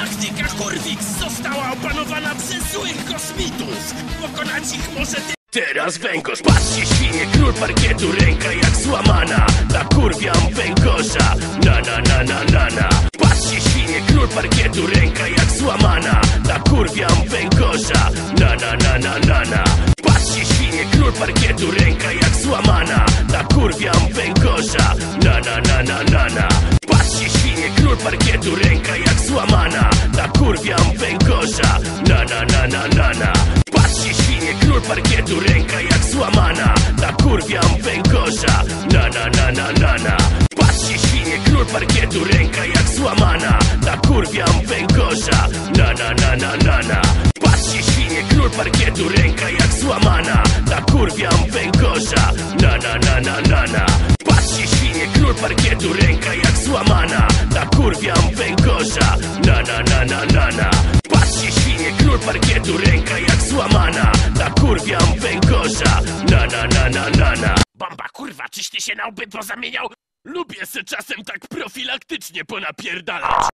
Galaktyka Hurwix została opanowana przez złych kosmitów. Pokonać ich może ty... Teraz węgorz, patrzcie świnie, król parkietu, ręka jak złamana. Nakurwiam węgorza, na. Patrzcie świnie, król parkietu, ręka jak złamana. Nakurwiam węgorza, na. Patrzcie świnie, król parkietu, ręka jak złamana. Nakurwiam węgorza, na. Patrzcie świnie, król parkietu, ręka jak złamana. Nakurwiam węgorza, na. Patrzcie świnie, król parkietu, ręka jak złamana. Nakurwiam węgorza, na. Patrzcie świnie, król parkietu, ręka jak złamana. Nakurwiam węgorza, na. Patrzcie świnie, król parkietu, ręka jak złamana. Nakurwiam węgorza, na. Patrzcie świnie, król parkietu, ręka jak złamana. Nakurwiam węgorza, na. Patrzcie świnie, król parkietu, ręka jak złamana. Nakurwiam węgorza, na. Bomba, kurwa, czyś ty się na łby pozamieniał? Lubię se czasem tak profilaktycznie ponapierdalać.